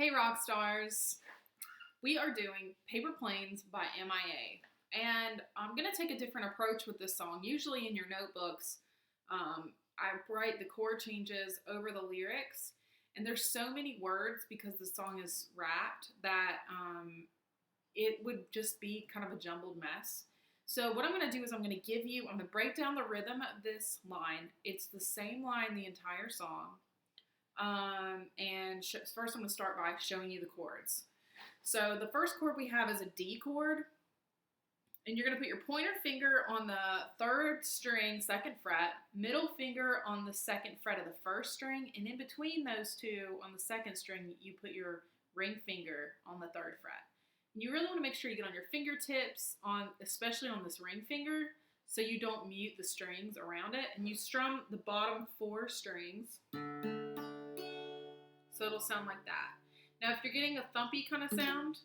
Hey Rockstars, we are doing Paper Planes by MIA, and I'm going to take a different approach with this song. Usually in your notebooks, I write the chord changes over the lyrics, and there's so many words because the song is rapped that it would just be kind of a jumbled mess. So what I'm going to do is I'm going to break down the rhythm of this line. It's the same line the entire song. First I'm going to start by showing you the chords. So the first chord we have is a D chord, and you're going to put your pointer finger on the third string, second fret, middle finger on the second fret of the first string, and in between those two on the second string, you put your ring finger on the third fret. And you really want to make sure you get on your fingertips, especially on this ring finger, so you don't mute the strings around it, and you strum the bottom four strings. So it'll sound like that. Now, if you're getting a thumpy kind of sound,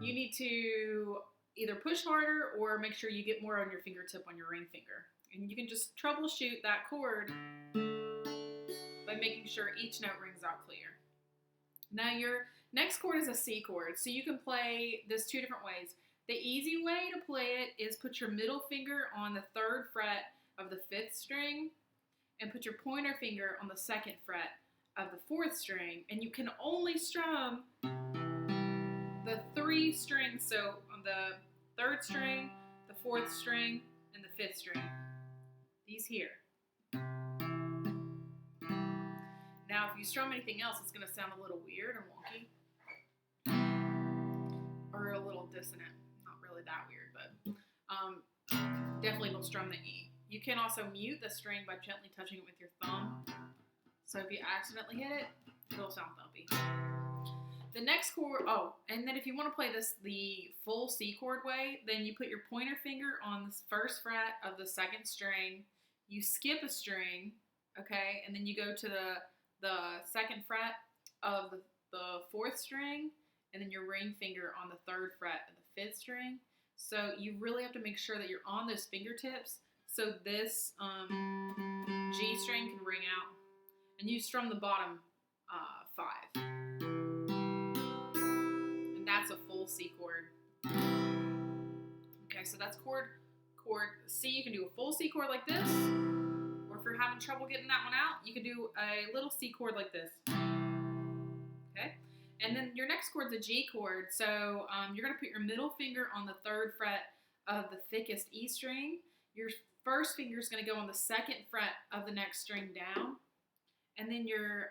you need to either push harder or make sure you get more on your fingertip on your ring finger. And you can just troubleshoot that chord by making sure each note rings out clear. Now, your next chord is a C chord. So you can play this two different ways. The easy way to play it is put your middle finger on the third fret of the fifth string and put your pointer finger on the second fret of the fourth string, and you can only strum the three strings, so on the third string, the fourth string, and the fifth string. These here. Now, if you strum anything else, it's going to sound a little weird and wonky, or a little dissonant. Not really that weird, but definitely don't strum the E. You can also mute the string by gently touching it with your thumb. So if you accidentally hit it, it'll sound thumpy. The next chord, and then if you want to play this the full C chord way, then you put your pointer finger on the first fret of the second string, you skip a string, okay, and then you go to the second fret of the fourth string, and then your ring finger on the third fret of the fifth string. So you really have to make sure that you're on those fingertips so this G string can ring out. And you strum the bottom five. And that's a full C chord. Okay, so that's chord C. You can do a full C chord like this. Or if you're having trouble getting that one out, you can do a little C chord like this. Okay? And then your next chord's a G chord. So you're going to put your middle finger on the third fret of the thickest E string. Your first finger is going to go on the second fret of the next string down. And then your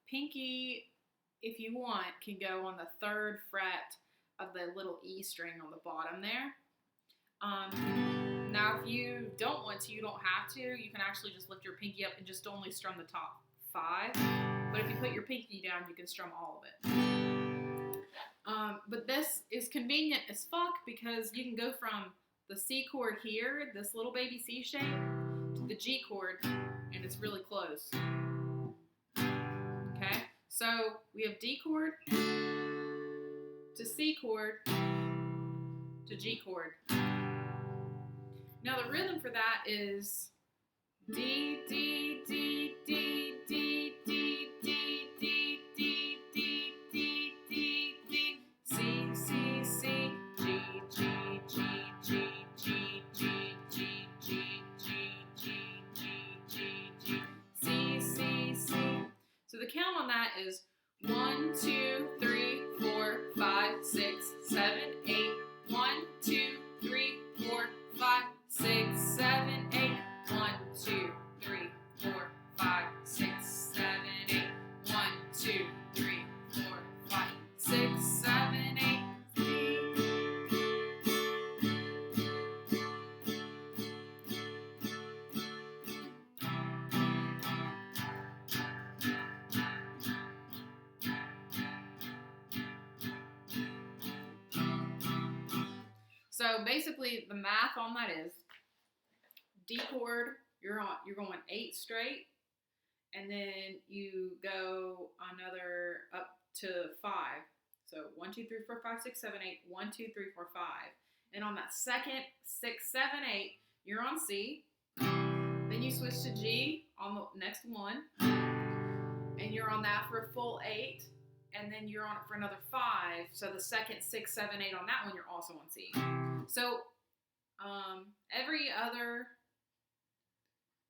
pinky, if you want, can go on the third fret of the little E string on the bottom there. Now, if you don't want to, you don't have to. You can actually just lift your pinky up and just only strum the top five. But if you put your pinky down, you can strum all of it. But this is convenient as fuck because you can go from the C chord here, this little baby C shape, to the G chord, and it's really close. Okay, so we have D chord to C chord to G chord. Now the rhythm for that is D, D, D, D, D, D, D, D, D, D, D, D, D, C, C, C, G, G, G, G, G, G, G, G, G, G, G, C, C, C. So the count on that is 1, 2, 3, 4, 5, 6, 7, 8. 1, 2, 3, 4, 5, 6, 7, 8. 1, 2, 3, 4, 5, 6, 7, 8. 1, 2, 3, 4, 5, 6, 7, 8. So basically, the math on that is D chord, you're going 8 straight, and then you go another up to 5. So 1, 2, 3, 4, 5, 6, 7, 8. 1, 2, 3, 4, 5. And on that second 6, 7, 8, you're on C. Then you switch to G on the next one, and you're on that for a full 8. and then you're on it for another 5. So the second 6, 7, 8 on that one, you're also on C. So every other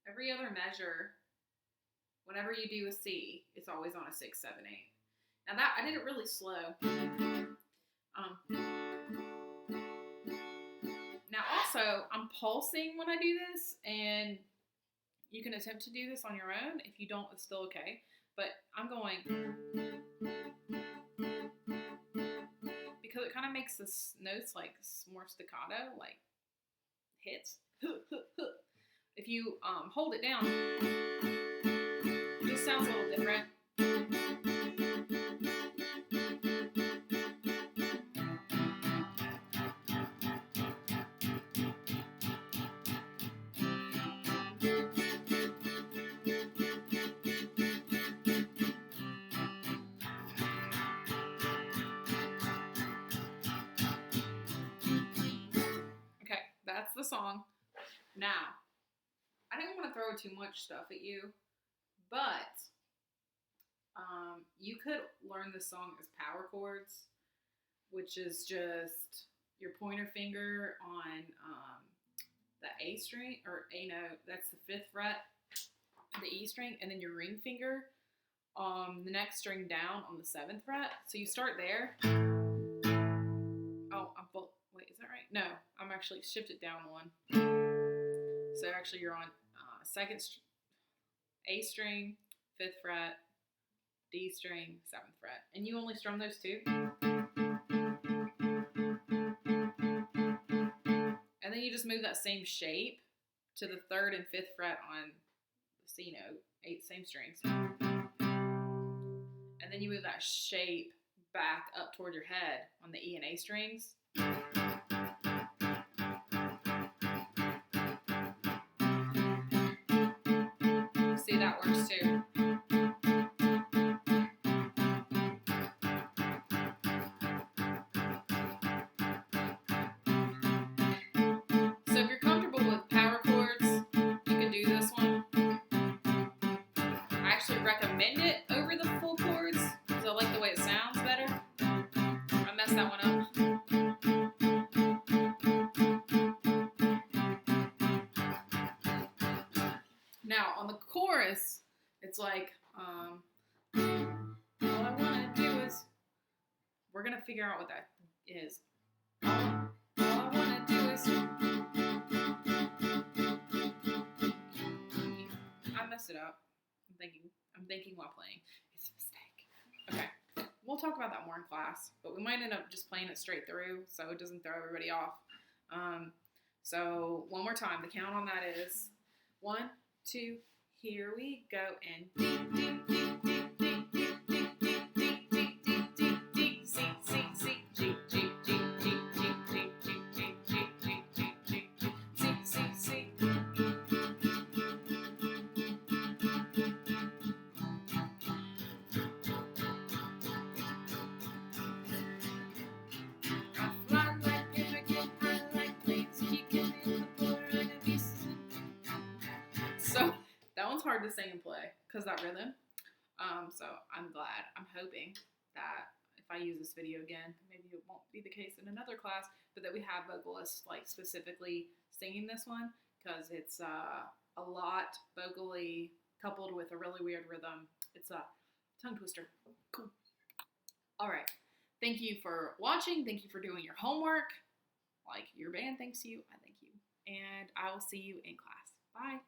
measure, whenever you do a C, it's always on a 6, 7, 8. Now that I did it really slow. Now also, I'm pulsing when I do this, and you can attempt to do this on your own. If you don't, it's still okay. But I'm going, because it kind of makes the notes like more staccato, like hits. If you hold it down, it just sounds a little different. Okay, that's the song. Now, I didn't want to throw too much stuff at you, but you could learn this song as power chords, which is just your pointer finger on the A string, or A note, that's the 5th fret, the E string, and then your ring finger on the next string down on the 7th fret. So you start there. Oh, wait, is that right? No, I'm actually shifted down one. So actually you're on second A string, 5th fret, D string, 7th fret. And you only strum those 2. And then you just move that same shape to the 3rd and 5th fret on the C note, 8 same strings. And then you move that shape back up toward your head on the E and A strings. See, that works too. So if you're comfortable with power chords, you can do this one. I actually recommend it over the full chords because I like the way it sounds better. I messed that one up. Now on the chorus, it's like, all I want to do is, we're going to figure out what that is. All I want to do is, I messed it up. I'm thinking while playing. It's a mistake. Okay. We'll talk about that more in class, but we might end up just playing it straight through so it doesn't throw everybody off. So one more time, the count on that is 1, 2, here we go, and D, D, D, D, D, D, D, D, D, D, D, D, C, C, C, G, G, G, G, G, G, G, G, G, G, G, C, C, C. So that one's hard to sing and play because that rhythm. So I'm hoping that if I use this video again, maybe it won't be the case in another class, but that we have vocalists like specifically singing this one because it's a lot vocally coupled with a really weird rhythm. It's a tongue twister. Cool. All right. Thank you for watching. Thank you for doing your homework. Like your band thanks you. I thank you. And I will see you in class. Bye.